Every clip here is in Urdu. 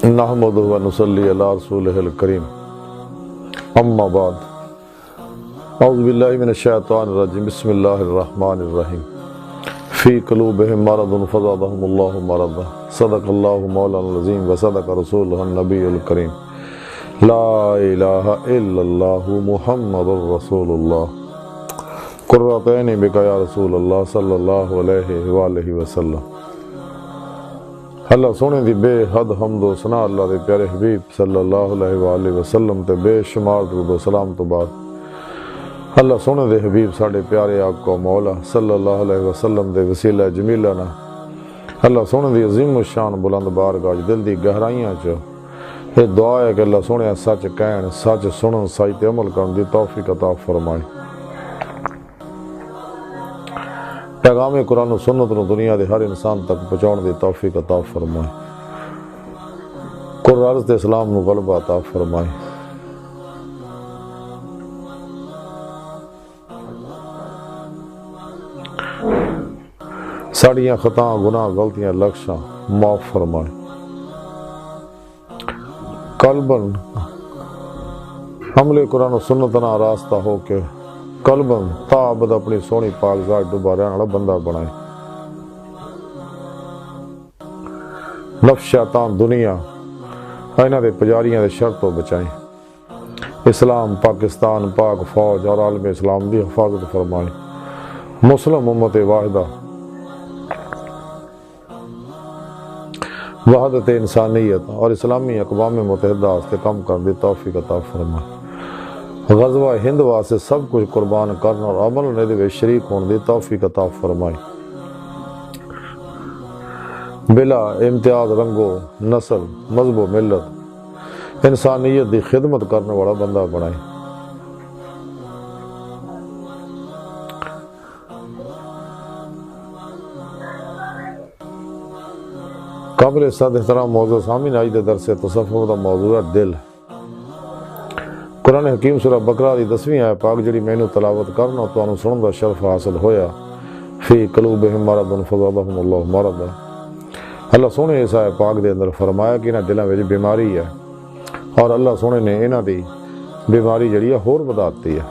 نحمدہ و نصلی علی رسولہ الکریم اما بعد اعوذ باللہ من الشیطان الرجیم بسم اللہ الرحمن الرحیم فی قلوبہم مرض فزادہم اللہ مرضا صدق اللہ مولانا العظیم و صدق رسولہ النبی الکریم لا الہ الا اللہ محمد رسول اللہ قرۃ عینی بک یا رسول اللہ صلی اللہ علیہ وآلہ وسلم۔ اللہ سونے دی بے حد حمد و ثنا اللہ دے پیارے حبیب صلی اللہ علیہ وآلہ وسلم تے بے شمار درود و سلام تو بعد اللہ سونے دے حبیب ساڑے پیارے آقا مولا صلی اللہ علیہ وسلم دے وسیلہ جمیلہ نا اللہ سونے دی عظیم الشان بلند بارگاہ دل دی گہرائیاں چو یہ دعا ہے کہ اللہ سونے سچ کہن سچ سنن سچ تے عمل کرن دی توفیق عطا فرمائے۔ پیغام قرآن و سنت نو دنیا دے ہر انسان تک پہنچاؤن دی توفیق عطا فرمائے۔ قرآن دے اسلام نو غلبہ عطا فرمائے۔ ساڑیاں خطاں گناہ غلطیاں لکشاں معاف فرمائے۔ قلباً حملے قرآن و سنت نہ راستہ ہو کے قلباً تابد اپنی سونی پاک ذات ڈوبا رہنے والا بندہ بنائے۔ نفس شیطان دنیا اینا دے پجاریاں دے شر تو بچائیں۔ اسلام پاکستان پاک فوج اور عالم اسلام دی حفاظت فرمائے۔ مسلم امت واحدہ وحدت انسانیت اور اسلامی اقوام متحدہ سے کم کر دی توفیق عطا فرمائے۔ غزوہ ہند واسطے سب کچھ قربان کرنا اور عمل نے دے شریک ہون دی توفیق عطا فرمائے۔ بلا امتیاز رنگو نسل مذہب و ملت انسانیت دی خدمت کرنے والا بندہ بنائے۔ قابل صد احترام موضوع سامنے آج دے درس تصوف دا موضوع ہے دل۔ قرآن حکیم سورہ بقرہ دی 10ویں آیت پاک جڑی مینوں تلاوت کرنا تو انہوں سنن دا شرف حاصل ہویا۔ فی قلوبہم مرض فزادہم اللہ مرضا۔ اللہ سونے اس آیت پاک دے اندر فرمایا کہ انہاں دلاں وچ بیماری ہے اور اللہ سونے نے انہاں دی بیماری جڑی ہے ہور بداتی ہے۔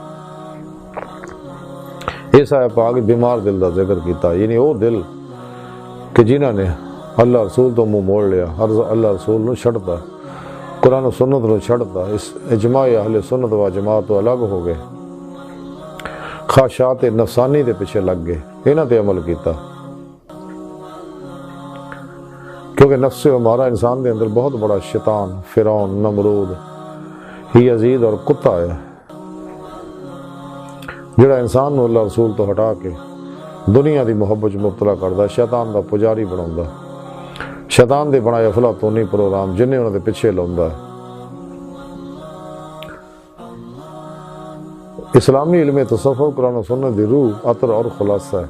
اس آیت پاک بیمار دل دا ذکر کیتا یعنی وہ دل کہ جنہاں نے اللہ رسول تو منہ موڑ لیا، اللہ رسول نو چھڑتا، قرآن و سنت نو چھڑتا، اس اجماع اہل سنت و جماعت تو الگ ہو گئے، خواہشات نفسانی دے پیچھے لگ گئے، انہاں تے عمل کیتا۔ کیونکہ نفس ہمارا انسان دے اندر بہت بڑا شیطان، فرعون، نمرود، یزید اور کتا ہے جڑا انسان نو اللہ رسول تو ہٹا کے دنیا دی محبت مبتلا کردا، شیطان دا پجاری بناوندا، شیطان دے بنائے افلاطونی پروگرام جنہیں انہوں دے پیچھے لوندا ہے۔ اسلامی علم تصوف قرآن و سنت دی روح عطر اور خلاصہ ہے۔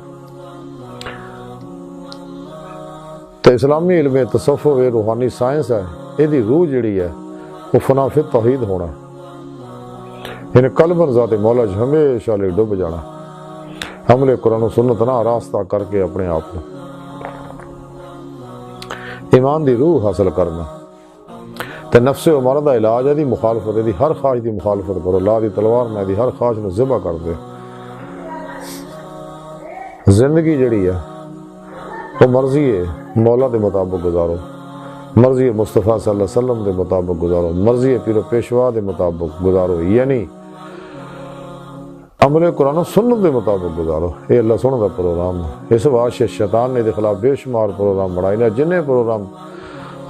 تو اسلامی علم تصوف یہ روحانی سائنس ہے، یہ دی روح جڑی ہے وہ فنا فی توحید ہونا، یعنی قلباً ذات مولا ہمیشہ لے ڈوب جانا، حملے قرآن و سنت نہ راستہ کر کے اپنے آپ کو ایمان دی روح حاصل کرنا۔ تے نفس و مرض دا علاج ہے دی مخالفت ہے، دی ہر خواہش دی مخالفت کرو، لا دی تلوار نہ دی ہر خواہش نو ذبح کر دے۔ زندگی جڑی ہے وہ مرضی مولا دے مطابق گزارو، مرضی مصطفیٰ صلی اللہ علیہ وسلم دے مطابق گزارو، مرضی پیر و پیشوا دے مطابق گزارو، یعنی عمل قرآن و سنت دے مطابق گزارو۔ یہ اللہ سنت دا پروگرام ہے۔ اس واسطے شیطان نے دے خلاف بے شمار پروگرام بنائے نے، جنہیں پروگرام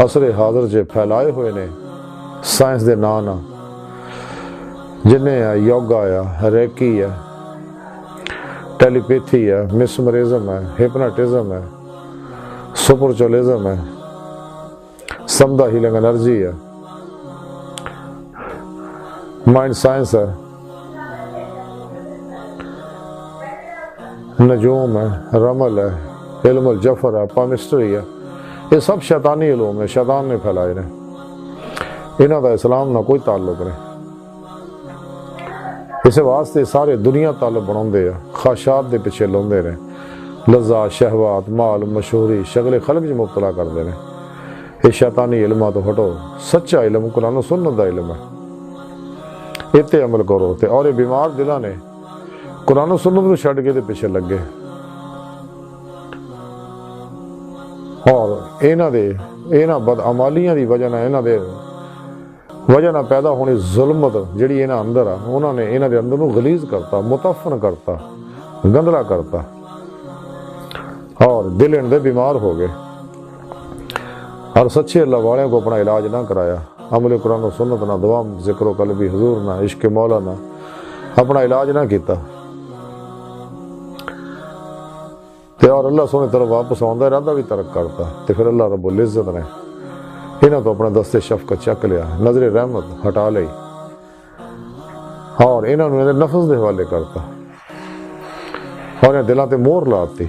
عصر حاضر چ پھیلائے ہوئے نے سائنس دے نام جنہیں ہے یوگا ہے، ریکی ہے، ٹیلیپیتھی ہے، مسمرزم ہے، ہپناٹزم ہے، سپرچولیزم ہے، سمدہ ہیلنگ انرجی ہے، مائنڈ سائنس ہے، نجوم ہے، رمل ہے، علم الجفر ہے، پامسٹری ہے، یہ سب شیطانی علوم ہے، شیطان نے پھیلائے نے، انہاں دا اسلام نہ کوئی تعلق نہیں۔ اس واسطے سارے دنیا تعلق بناؤندے ہیں، خواہشات دے پیچھے لوندے نے، لذات، شہوات، مال، مشہوری، شغل خلق جو مبتلا کردے نے۔ یہ شیطانی علماں تو ہٹو، سچا علم قرآن و سنت دا علم ہے، اتنے عمل کرو۔ اور یہ بیمار دلاں نے قرآن و سنت کو چھڈ کے پیچھے لگے، اور یہاں بدعمالیاں دی وجہ نہ پیدا ہونی ظلمت جڑی یہاں اندر آ، انہوں نے یہاں دے اندر نو غلیظ کرتا، متفن کرتا، گندلا کرتا، اور دل ان دے بیمار ہو گئے۔ اور سچے اللہ والوں کو اپنا علاج نہ کرایا، عمل قرآن و سنت نہ، دعا ذکر و قلبی حضور نہ، عشق مولا نہ، اپنا علاج نہ کیتا، اور اللہ سونے طرف واپس آندا ارادہ بھی ترک کرتا، تو پھر اللہ رب العزت نے انہاں تو اپنا دستے شفقت چک لیا، نظر رحمت ہٹا لئی، اور انہاں نوں نفس دے حوالے کرتا، اور انہاں دلاں تے مہر لاتی۔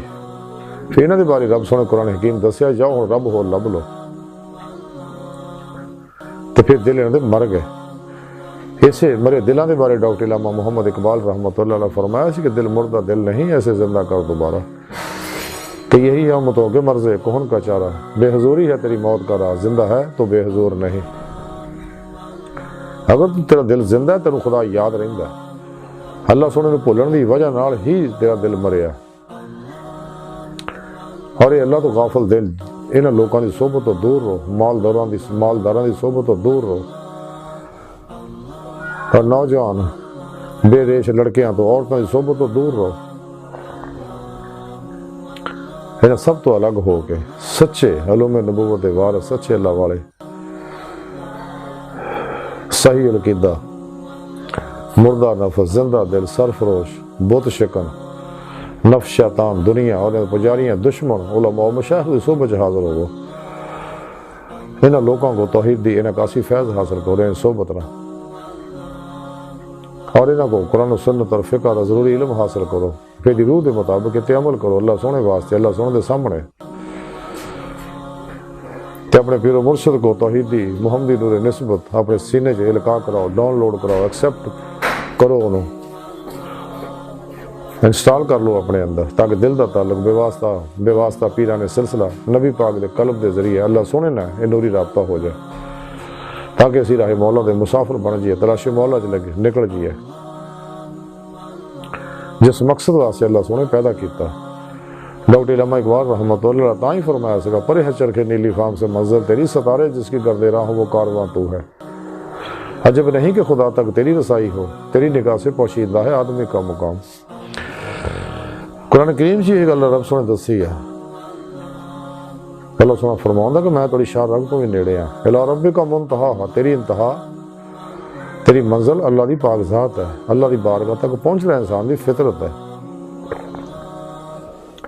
پھر انہاں دے بارے رب سونے قرآن حکیم دسیا، جاؤ ہن رب ہو لب لو، تو پھر دل انہاں دے مر گئے۔ اسے مرے دلاں دے بارے ڈاکٹر علامہ محمد اقبال رحمۃ اللہ علیہ فرمایا سی کہ دل مردہ دل نہیں، ایسے زندہ کر دوبارہ، کہ یہی ہم تو کہ مرض کہن کا چارہ، بے حضوری ہے تیری موت کا راز، زندہ ہے تو بے حضور نہیں۔ اگر تیرا دل زندہ ہے تینوں خدا یاد رہندا ہے، اللہ سونے نوں بھولن دی وجہ نال ہی تیرا دل مریا۔ اور یہ اللہ تو غافل دل، انہاں لوکاں دی صحبت تو دور رہو، مالداراں دی صحبت تو دور رہو، اور نوجوان بے ریش لڑکیاں تو عورتوں دی صحبت تو دور رہو۔ انہاں سب تو الگ ہو کے سچے علوم نبوت وارث، سچے اللہ والے، صحیح العقیدہ، مردہ نفس، زندہ دل، سرفروش، بت شکن، نفس شیطان، دنیا اور پجاریاں، دشمن، علماء و مشایخ کی صحبت حاضر ہو، انہاں لوگوں کو توحید دی انعکاسی فیض حاصل کرو ان صحبت نہ، اور انہاں کو قرآن و سنت اور فقہ دا ضروری علم حاصل کرو، پھر روح دے مطابق تے عمل کرو اللہ سونے واسطے، اللہ سونے دے سامنے، تے اپنے پیر و مرشد کو توحیدی محمدی نور نسبت اپنے سینے چ القاء کراؤ، ڈاؤن لوڈ کراؤ، ایکسیپٹ کرو، انہوں انسٹال کر لو اپنے اندر، تاکہ دل دا تعلق بے واسطہ پیران سلسلہ نبی پاک دے قلب دے ذریعے اللہ سونے نہ یہ نوری رابطہ ہو جائے، تاکہ اسی راہ مولا دے مسافر بن جائے، تلاش مولا چ لگے نکل جائے، جس مقصد واسطے اللہ سونے پیدا کیتا۔ ڈاکٹر علامہ اقبال رحمۃ اللہ علیہ تاں ہی فرمایا سکا، پرے ہے چرخے نیلی فام سے منزل تیری، ستارے جس کی گردے راہ وہ کارواں تو ہے، عجب نہیں کہ خدا تک تیری رسائی ہو، تیری نگاہ سے پوشیدہ ہے آدمی کا مقام۔ قرآن کریم جی ایک اللہ رب سونے دسی ہے، اللہ سونا فرماؤں کہ میں تیری شاہ رگ تو بھی نیڑے ہاں، الی ربک منتہا، تیری انتہا، تیری منزل اللہ دی پاک ذات ہے، اللہ دی بارگاہ تک پہنچنا انسان دی فطرت ہے،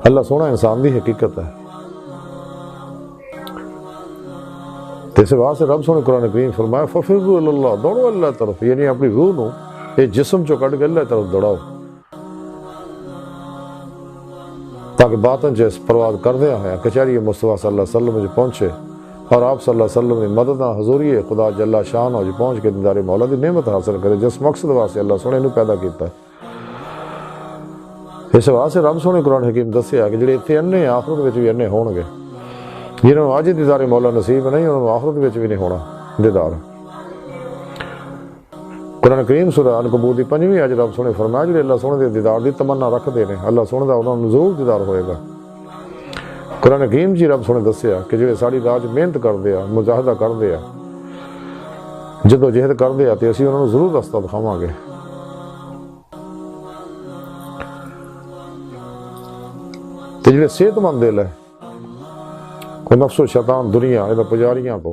اللہ سونا انسان دی حقیقت ہے۔ اس واسطے رب سونے قرآن کریم فرمایا ففروا الی اللہ، دوڑو اللہ طرف، یعنی اپنی روح نو یہ جسم چو کٹ کے اللہ طرف دوڑاؤ، تاکہ باطن جیس پرواز کردیا ہے کچہری مصطفیٰ صلی اللہ علیہ وسلم جو پہنچے، اور آپ صلی اللہ علیہ وسلم کی مدد نہ حضوری خدا جل شان ہو جو پہنچ کے دیدار مولا دی نعمت حاصل کرے، جس مقصد واسطے اللہ سونے نو پیدا کیتا ہے۔ اس واسطے رب سونے قرآن حکیم دسیا کہ جڑے اتنے انے آخرت وچ بھی انے ہون گے، جنہوں نے اج دیدار مولا نصیب نہیں انہوں نے آخرت وچ بھی نہیں ہونا دیدار۔ قرآن کریم سورہ عنکبوت دی 5ویں اج رب سونے فرمایا جڑے اللہ سونے دے دیدار دی تمنا رکھدے نے اللہ سونے دا انہاں نوں ضرور دیدار ہوئے گا۔ قرآن حکیم جی رب سونے دسیا کہ جڑے ساری راج محنت کردے آ، مجاہدہ کردے آ، جدو جہد کردے آ تے اسی انہاں نوں ضرور رستہ دکھاواں گے۔ تے جڑے صحت مند دل ہے وہ نفس و شیطان دنیا انہاں پجاریاں تو،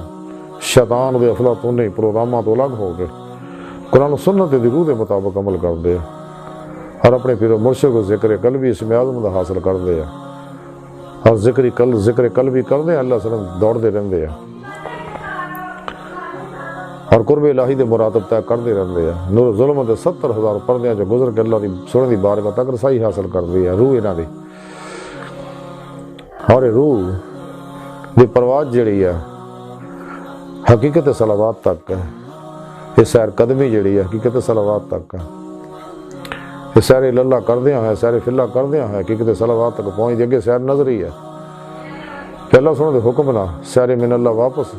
شیطان دے افلاطونی پروگراماں تو الگ ہو گئے، قرآن و سنت دی روح دے مطابق عمل کردے آ، اور اپنے پیر و مرشد کو ذکر قلبی اسم اعظم دا حاصل کردے آ، اور ذکر قلبی کردے اللہ صلی اللہ علیہ وسلم دوڑ دے رہندے آ، اور قرب الہی دے مراتب طے کردے رہندے آ، نور ظلم دے 70,000 پردیاں جو گزر کے اللہ دی سونے دی بارگاہ تک رسائی حاصل کردی ہے روح انہاں دی۔ اور روح دی پرواز جڑی ہے حقیقت صلوات تک ہے، یہ سیر قدمی جڑی ہے حقیقت صلوات تک ہے، یہ سیر اللہ کردیاں ہے، سیر فی اللہ کردیاں ہے حقیقت صلوات تک پہنچ دی، اگے سیر نظری ہے، کہ اللہ سونے دے حکم نہ سارے من اللہ واپس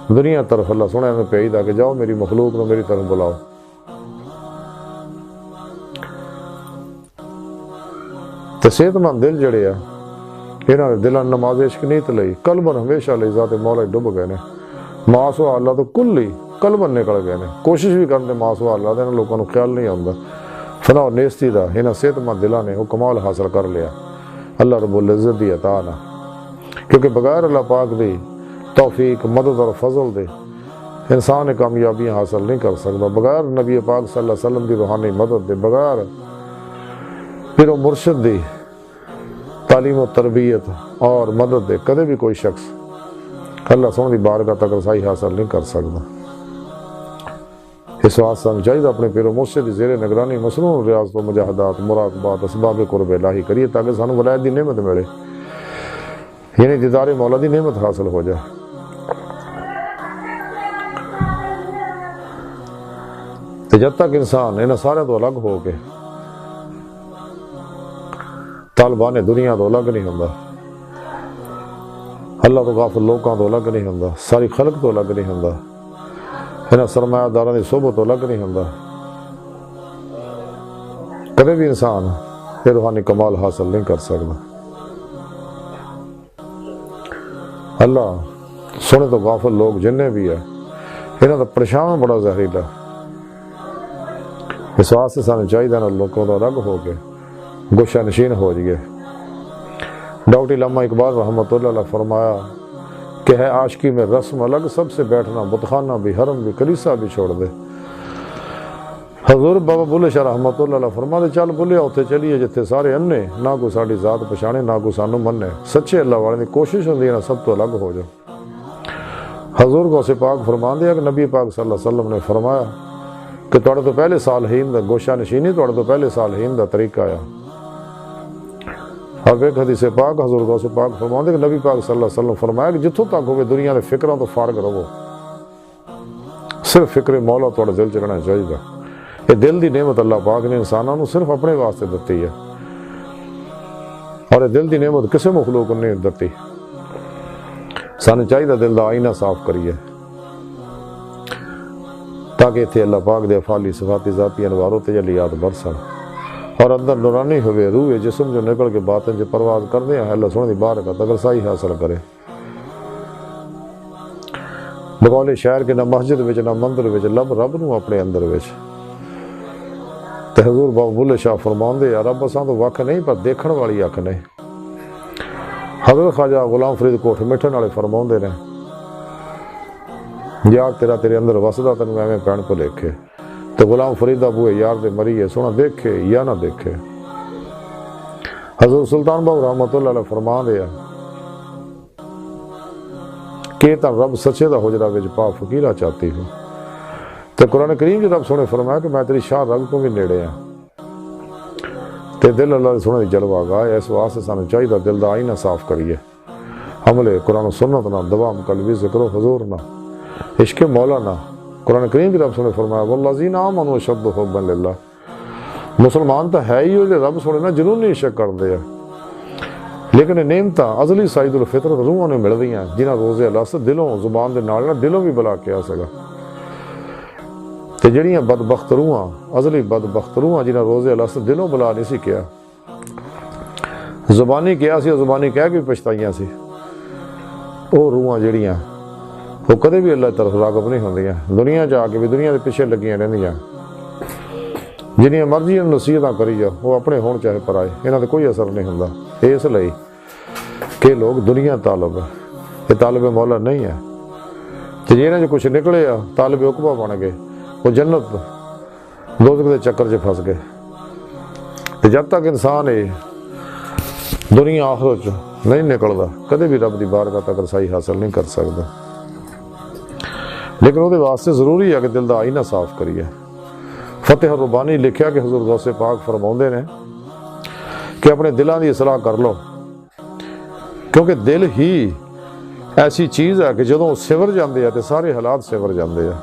دنیا طرف اللہ سونے میں بھیجدا کہ جاؤ میری مخلوق نو میری طرف بلاؤ. تے صحت مند دل جڑے آ انہاں دے دلاں نماز عشق نیت لئی قلباً ہمیشہ لئی ذات مولا ڈب گئے نے. ماس و اللہ تو کل ہی قلباً نکل گئے نے. کوشش بھی کرتے ماس و اللہ دے لوکاں نو خیال نہیں آوندا. فنا و نیستی دا انہاں صحت مند دلاں نے وہ کمال حاصل کر لیا اللہ رب العزت دی عطا نہ. کیونکہ بغیر اللہ پاک دی توفیق مدد اور فضل دے انسان کامیابیاں حاصل نہیں کر سکتا. بغیر نبی پاک صلی اللہ علیہ وسلم دی روحانی مدد دے بغیر پھر وہ مرشد دی تعلیم و تربیت اور مدد دے کدے بھی کوئی شخص اللہ سونے دی بارگاہ تک رسائی حاصل نہیں کر سکتا. اس واسطے سانوں چاہیے اپنے پیر و مرشد دی زیر نگرانی مصنون ریاضت و مجاہدات مراقبات اسباب قرب الہی کریے تاکہ سانوں ولایت دی نعمت ملے، یعنی دیدار مولا دی نعمت حاصل ہو جائے. تو جب تک انسان انہاں سارے تو الگ ہو کے طالبان دنیا تو الگ نہیں ہوندا، اللہ تو غافل لوکاں تو الگ نہیں ہوندا، ساری خلق تو الگ نہیں ہوندا، انہاں سرمایہ داراں دی صحبت تو الگ نہیں ہوندا، کبھی بھی انسان یہ روحانی کمال حاصل نہیں کر سکتا. اللہ سونے تو غافل لوگ جننے بھی ہے انہاں دا پریشان بڑا زہریلا. اس واسطے سانوں چاہیے نا لوگوں تو الگ ہو کے گوشہ نشین ہو جائے. ڈاکٹر علامہ اقبال رحمۃ اللہ علیہ فرمایا کہ ہے عاشقی میں رسم الگ سب سے بیٹھنا بتخانہ بھی حرم بھی کلیسا بھی چھوڑ دے. حضور بابا بلے شاہ رحمۃ اللہ علیہ فرماتے چل بلیا اتنے چلیے جتھے سارے انے نہ کوئی ساری ذات پچھانے نہ کوئی سانو منے. سچے اللہ والے کی کوشش ہوندی ہے نا سب تو الگ ہو جاؤ. حضور غوث پاک فرماندے کہ نبی پاک صلی اللہ علیہ وسلم نے فرمایا کہ تھوڑے تو پہلے صالحین دا گوشہ نشینی تھوڑے تو پہلے صالحین دا طریقہ آیا. اب ایک حدیث پاک حضور غوث پاک فرماندے کہ نبی پاک صلی اللہ علیہ وسلم فرمایا کہ جتوں تک ہوئے دنیا دے فکراں تو فارغ رہو، صرف فکر مولا تھوڑے دل چ رہنا چاہیے. یہ دل دی نعمت اللہ پاک نے انسانوں نو صرف اپنے واسطے دتی ہے اور یہ دل دی نعمت کسی مخلوق نے دتی. سانو چاہیے دل دا آئینہ صاف کریے تاکہ اتنے اللہ پاک دے افعالی صفاتی ذاتی انوار و تجلیات برسن اور اندر نورانی ہوئے روح جسم جو نکل کے باطن جو پرواز کر دیں اللہ سونے دی بارگاہ تک رسائی حاصل کرے. بقول شاعر کے نہ مسجد وچ نہ مندر وچ لب رب نو اپنے اندر وچ. تے حضور بابا بلے شاہ فرماندے یا رب اساں تو وکھ نہیں پر دیکھن والی اکھ نہیں. حضرت خواجہ غلام فرید کوٹھ مٹھن والے فرماندے نے یار تیرا تیرے اندر وسدا تینوں ایویں پین بھلیکھے. تو غلام فرید ابو یار دے مریے سونا دیکھے یا نہ دیکھے. حضرت سلطان بابو رحمۃ اللہ علیہ فرماندے کہ تا رب سچے دا حجرہ وچ پا فقیرہ چاہتی ہوں. تو قرآن کریم جو رب سونے فرمایا کہ میں تیری شاہ رگ کو بھی نیڑے ہاں. تے دل اللہ دے سونے دی جلوہ گاہ. اس واسطے سانوں چاہیے دل دا آئینہ صاف کریے. عمل قرآن و سنت نہ دوام قلبی ذکر و حضور نہ عشق مولا نہ. قرآن کریم کی رب سونے فرمایا والذین آمنوا اشد حبا للہ. مسلمان تو ہے ہی ہو جو رب سونے نہ جنونی عشق کرتے ہیں لیکن نعمت ازلی سعید الفطرت روحوں نے مل رہی ہیں جنہیں روزے اللہ سے دلوں زبان دے نال دلوں بھی بلا کے آ سکا. تے جڑیاں بدبخت روحاں ازلی بدبخت روحاں جنہیں روزے اللہ سے دلوں بلا نہیں سی کیا زبانی کیا سی زبانی کہہ کے پچھتائیاں سی وہ روحاں جڑیاں وہ کدے بھی اللہ طرف راغب نہیں ہوندیاں. دنیا جا کے بھی دنیا دے پیچھے لگیاں رہندیاں جنیاں مرضی نصیحتاں کری جا وہ اپنے ہون چاہے پر آئے انہاں تے کوئی اثر نہیں ہوندا. اس لیے کہ لوگ دنیا طالب ہے یہ طالب مولا نہیں ہے. تے جنہاں جو کچھ نکلے طالب عقبہ بن گئے وہ جنت دوزخ دے چکر چ پھس گئے. تے جب تک انسان دنیا آخرت نہیں نکلدا کدے بھی رب دی بارگاہ تک رسائی حاصل نہیں کر سکدا. لیکن وہ واسطے ضروری ہے کہ دل دا آئینہ صاف کریے. فتح ربانی لکھیا کہ حضور غوث پاک فرماندے نے کہ اپنے دلاں دی اصلاح کر لو کیونکہ دل ہی ایسی چیز ہے کہ جدوں سور جاندے ہیں تے سارے حالات سور جاندے ہیں.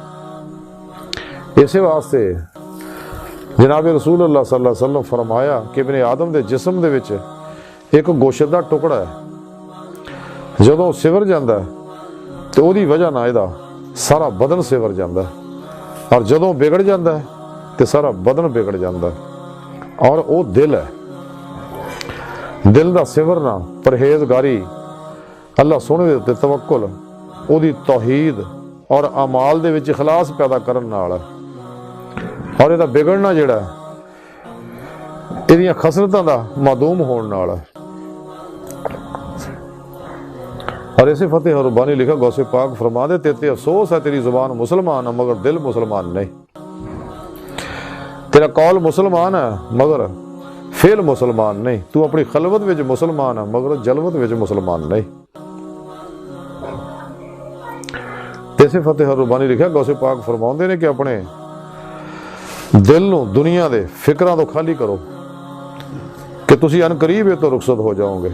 اسی واسطے جناب رسول اللہ صلی اللہ علیہ وسلم فرمایا کہ ابن آدم دے جسم دے وچ ایک گوشت دا ٹکڑا ہے جدوں سور جاندہ ہے تو دی وجہ نہ دا سارا بدن سور جاندہ ہے، اور جدوں بگڑ جاندہ ہے تو سارا بدن بگڑ جاندہ ہے۔ اور وہ دل ہے، دل دا سورنا پرہیزگاری، اللہ سونے دے تے توکل، وہ دی توحید اور اعمال دے وچ اخلاص پیدا کرن نال ہے۔ اور یہ بگڑنا جڑا ہے یہ خسرتاں دا معدوم ہون نال ہے۔ اور اسے فتح ربانی لکھا غوث پاک فرما دے تے افسوس ہے تیری زبان مسلمان ہے مگر دل مسلمان نہیں، تیرا قول مسلمان ہے مگر فعل مسلمان نہیں، تو اپنی خلوت وچ مسلمان ہے مگر جلوت وچ مسلمان نہیں۔ اسے فتح ربانی لکھا غوث پاک فرماؤندے نے کہ اپنے دل نو دنیا دے فکراں تو خالی کرو کہ تسی ان قریب تو رخصت ہو جاؤ گے۔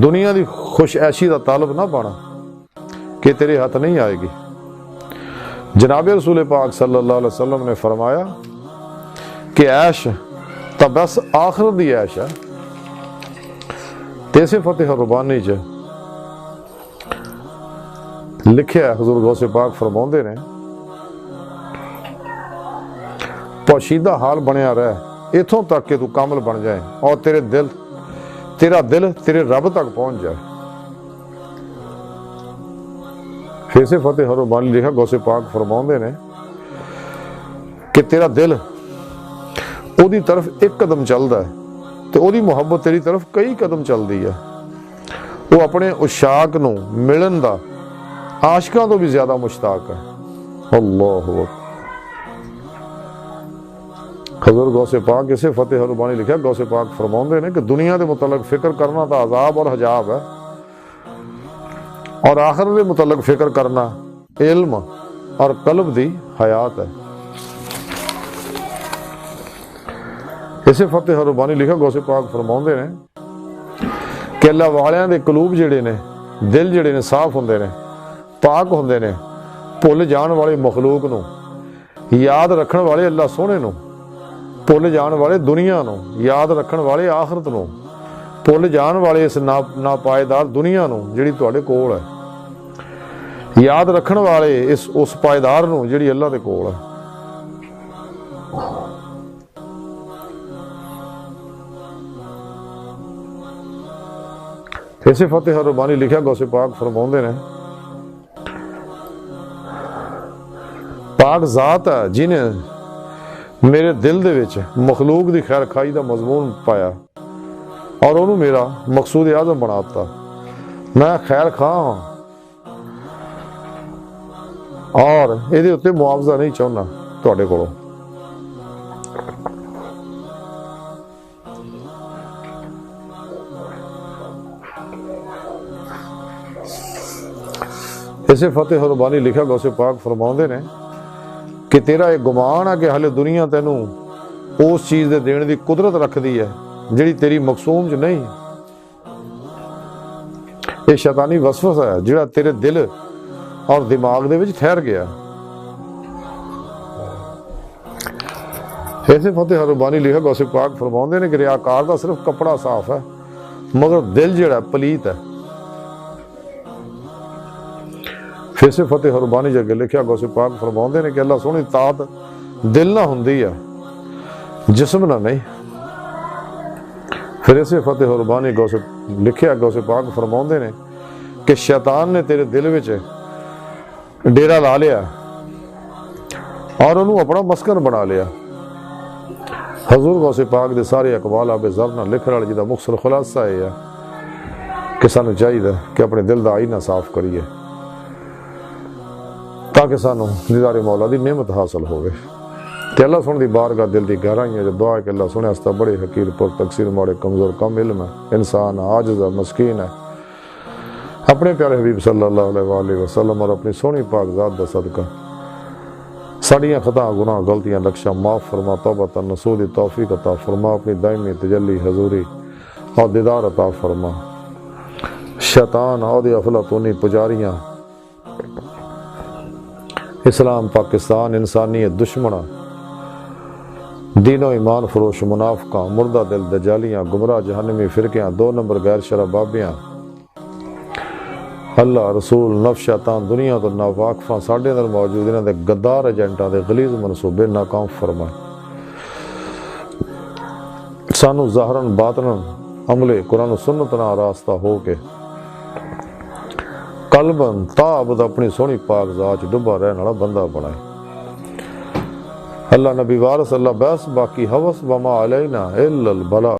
دنیا دی خوش عیشی دا طالب نہ بنا کہ تیرے ہاتھ نہیں آئے گی۔ جناب رسول پاک صلی اللہ علیہ وسلم نے فرمایا کہ عیش تا بس آخرت دی عیش ہے۔ تیسے فتح ربانی چ لکھیا ہے حضور غوث پاک فرماؤندے نے پوشیدہ حال بنیا رہے اتھوں تک کہ تو کامل بن جائے اور تیرا دل تیرے رب تک پہنچ جائے۔ پھر سے فتح ربانی لکھا غوث پاک فرماؤندے نے کہ تیرا دل او دی طرف ایک قدم چلدا ہے تو او دی محبت تیری طرف کئی قدم چل دی ہے۔ وہ اپنے عشاق نو ملن دا عاشقاں تو بھی زیادہ مشتاق ہے۔ اللہ اکبر۔ حضور غوث پاک اسے فتح ربانی لکھا غوث پاک فرماؤندے نے کہ دنیا دے متعلق فکر کرنا تا عذاب اور حجاب ہے، اور آخرت دے متعلق فکر کرنا علم اور قلب دی حیات ہے۔ اسے فتح ربانی لکھا غوث پاک فرماؤندے نے کہ اللہ والیاں دے قلوب جڑے نے دل جڑے نے صاف ہوندے نے پاک ہوندے نے، بھول جان والے مخلوق نو یاد رکھن والے اللہ سونے نو، بھول جان والے دنیا نو یاد رکھن والے آخرت نو، بھول جان والے اس ناپائیدار دنیا نو جڑی تواڈے کول ہے، یاد رکھن والے اس پائیدار نو جڑی اللہ دے کول ہے۔ اسے فتح ربانی لکھا غوث پاک فرماؤندے نے پاک ذات ہے جنہیں میرے دل دے وچ مخلوق دی خیر خائی دا مضمون پایا اور انہوں میرا مقصود اعظم بناتا۔ میں خیر خواہ ہوں اور یہ اتنے معاوضہ نہیں چاہنا تواڈے کولوں۔ اسے فتح ربانی لکھا غوث پاک فرماؤندے نے کہ تیرا ایک گمان ہے کہ حالے دنیا تینوں اس چیز دے دین دی قدرت رکھ دی ہے جڑی تیری مقصوم چ نہیں۔ یہ شیطانی وسوسہ ہے جڑا تیرے دل اور دماغ دے وچ ٹھہر گیا۔ ایسے فتح ربانی لکھا غوث پاک فرماؤندے نے کہ ریاکار دا صرف کپڑا صاف ہے مگر دل جڑا پلیت ہے۔ پھر سے فتح ربانی جگہ لکھیا غوث پاک فرماؤندے نے کہ اللہ سونی طاعت دل نہ ہوندی ہے جسم نہ نہیں۔ پھر اسے فتح ربانی لکھیا غوث پاک فرماؤندے نے کہ شیطان نے تیرے دل وچ ڈیرا لا لیا اور انہوں اپنا مسکن بنا لیا۔ حضور غوث پاک دے سارے اقوال آب زرنا لکھن والے جدا مختصر خلاصہ ہے کہ سانو چاہیے کہ اپنے دل دا آئینہ صاف کریے تاکہ سانو دیدار مولا دی نعمت حاصل ہوئے۔ کہ اللہ سن دی بارگاہ دل دی گہرائیاں جو دعا ہے کہ اللہ سنے ہستا بڑے حقیر پر تقصیر ماڑے کمزور کم علم ہے انسان عاجز ہے مسکین ہے، اپنے پیارے حبیب صلی اللہ علیہ وآلہ وسلم اور اپنی سونی پاک ذات دا صدقہ ساڑیاں خطا گناہ غلطیاں لکشاں معاف فرما، توبہ نصوح دی توفیق عطا فرما، اپنی دائمی تجلی حضوری اور دیدار عطا فرما۔ شیطان عہدی افلاطونی پجاریاں اسلام پاکستان انسانیت دشمنہ دین و ایمان فروش منافقاں مردہ دل دجالیاں گمراہ جہنمی فرقیاں 2 نمبر غیر شرع بابیاں اللہ رسول نفس شیطان دنیا تو ناواقفاں ساڈے اندر موجود انہاں دے غدار ایجنٹاں دے غلیظ منصوبے ناکام فرمائے، سانو ظاہراً باطناً عملے قرآن و سنت نال آراستہ ہو کے قلباً تا ابد اپنی سونی پاک ذات چ ڈبا رہن والا بندہ بنائے۔ اللہ نبی وارث اللہ بس باقی حوث وما علینا الا البلاغ۔